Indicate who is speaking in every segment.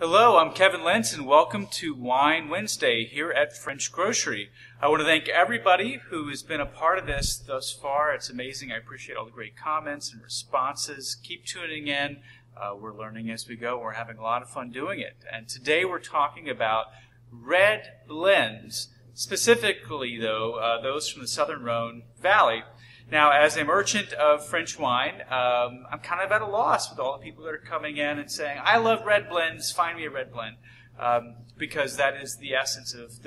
Speaker 1: Hello, I'm Kevin Lentz, and welcome to Wine Wednesday here at French Grocery. I want to thank everybody who has been a part of this thus far. It's amazing. I appreciate all the great comments and responses. Keep tuning in. We're learning as we go. We're having a lot of fun doing it. And today we're talking about red blends, specifically, though, those from the Southern Rhone Valley. Now, as a merchant of French wine, I'm kind of at a loss with all the people that are coming in and saying, I love red blends, find me a red blend, because that is the essence of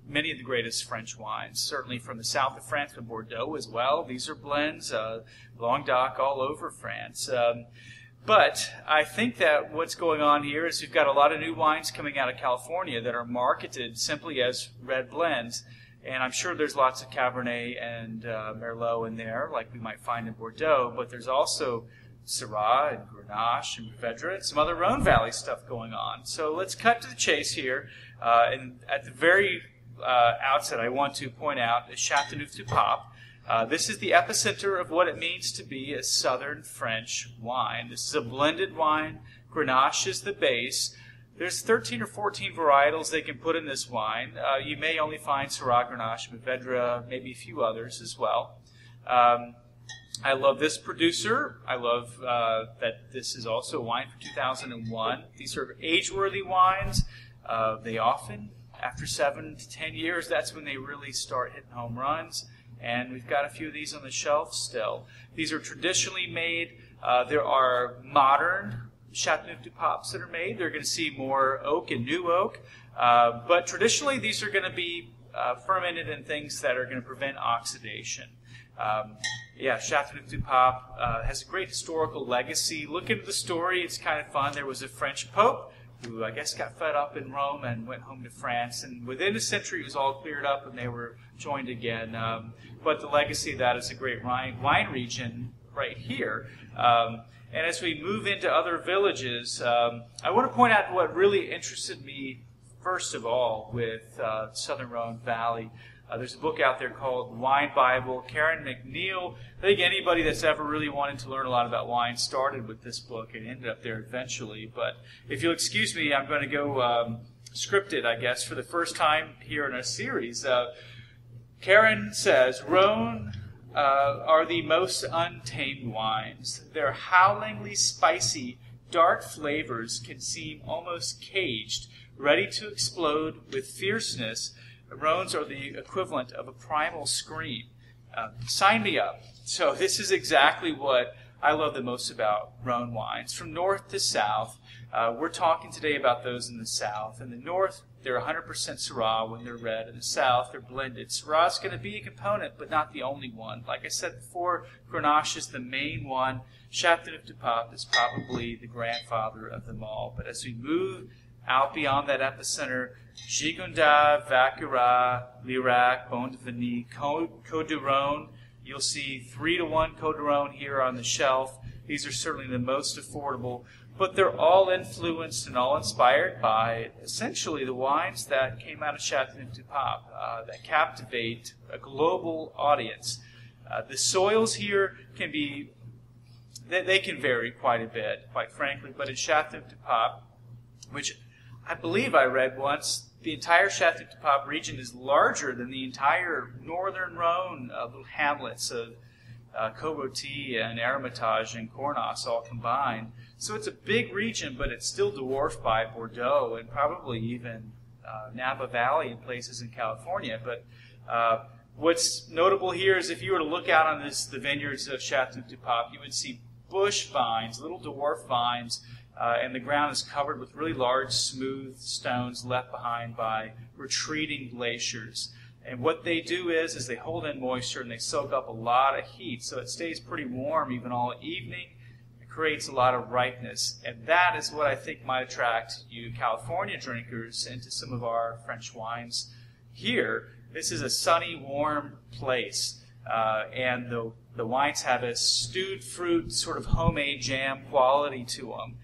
Speaker 1: many of the greatest French wines, certainly from the south of France, from Bordeaux as well. These are blends, Languedoc, all over France. But I think that what's going on here is you've got a lot of new wines coming out of California that are marketed simply as red blends. And I'm sure there's lots of Cabernet and Merlot in there, like we might find in Bordeaux, but there's also Syrah and Grenache and Mourvedre and some other Rhone Valley stuff going on. So let's cut to the chase here. And at the very outset, I want to point out Châteauneuf-du-Pape. This is the epicenter of what it means to be a Southern French wine. This is a blended wine. Grenache is the base. There's 13 or 14 varietals they can put in this wine. You may only find Syrah, Grenache, Mourvedre, maybe a few others as well. I love this producer. I love that this is also a wine from 2001. These are age-worthy wines. They often, after 7 to 10 years, that's when they really start hitting home runs. And we've got a few of these on the shelf still. These are traditionally made. There are modern Châteauneuf-du-Papes that are made. They're going to see more oak and new oak. But traditionally, these are going to be fermented in things that are going to prevent oxidation. Châteauneuf-du-Pape has a great historical legacy. Look into the story. It's kind of fun. There was a French pope who I guess got fed up in Rome and went home to France. And within a century, it was all cleared up and they were joined again. But the legacy of that is a great wine region right here. And as we move into other villages, I want to point out what really interested me, first of all, with Southern Rhone Valley. There's a book out there called Wine Bible. Karen McNeil, I think anybody that's ever really wanted to learn a lot about wine started with this book and ended up there eventually. But if you'll excuse me, I'm going to go scripted, I guess, for the first time here in our series. Karen says, Rhone are the most untamed wines. Their howlingly spicy, dark flavors can seem almost caged, ready to explode with fierceness. Rhones are the equivalent of a primal scream. Sign me up. So this is exactly what I love the most about Rhone wines. From north to south, we're talking today about those in the south. In the north, they're 100% Syrah when they're red. In the south, they're blended. Syrah is going to be a component, but not the only one. Like I said before, Grenache is the main one. Châteauneuf-du-Pape is probably the grandfather of them all. But as we move out beyond that epicenter, Gigondas, Vacqueyras, Lirac, Bon-de-Vigny, Côtes-du-Rhône, you'll see 3-to-1 Côtes-du-Rhône here on the shelf. These are certainly the most affordable. But they're all influenced and all inspired by essentially the wines that came out of Châteauneuf-du-Pape that captivate a global audience. The soils here can be, they can vary quite a bit, quite frankly, but in Châteauneuf-du-Pape, which I believe I read once, the entire Châteauneuf-du-Pape region is larger than the entire northern Rhone little hamlets of Corroty and Hermitage and Cornas all combined. So it's a big region, but it's still dwarfed by Bordeaux and probably even Napa Valley and places in California. But what's notable here is if you were to look out on the vineyards of Châteauneuf-du-Pape, you would see bush vines, little dwarf vines, and the ground is covered with really large, smooth stones left behind by retreating glaciers. And what they do is they hold in moisture and they soak up a lot of heat, so it stays pretty warm even all evening. It creates a lot of ripeness, and that is what I think might attract you California drinkers into some of our French wines here. This is a sunny, warm place, and the wines have a stewed fruit, sort of homemade jam quality to them.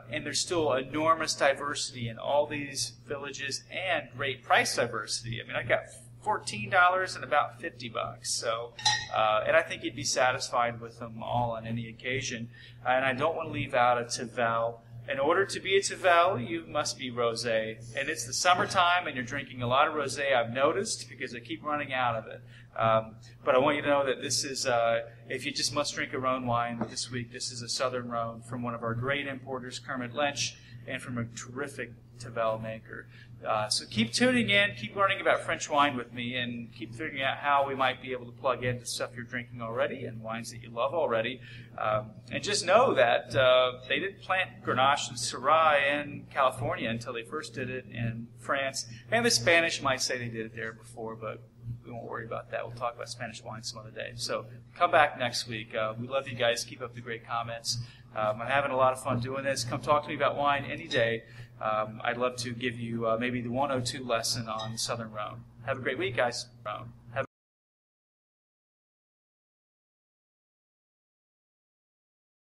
Speaker 1: And there's still enormous diversity in all these villages and great price diversity. I mean, I got $14 and about $50. So, and I think you'd be satisfied with them all on any occasion. And I don't want to leave out a Tavel in order to be a Tavel, you must be rosé. And it's the summertime, and you're drinking a lot of rosé, I've noticed, because I keep running out of it. But I want you to know that this is, if you just must drink a Rhone wine this week, this is a Southern Rhone from one of our great importers, Kermit Lynch, and from a terrific Tavel maker. So keep tuning in, keep learning about French wine with me, and keep figuring out how we might be able to plug into stuff you're drinking already and wines that you love already. And just know that they didn't plant Grenache and Syrah in California until they first did it in France. And the Spanish might say they did it there before, but we won't worry about that. We'll talk about Spanish wine some other day. So come back next week. We love you guys. Keep up the great comments. I'm having a lot of fun doing this. Come talk to me about wine any day. I'd love to give you maybe the 102 lesson on Southern Rhone. Have a great week, guys. Rhone.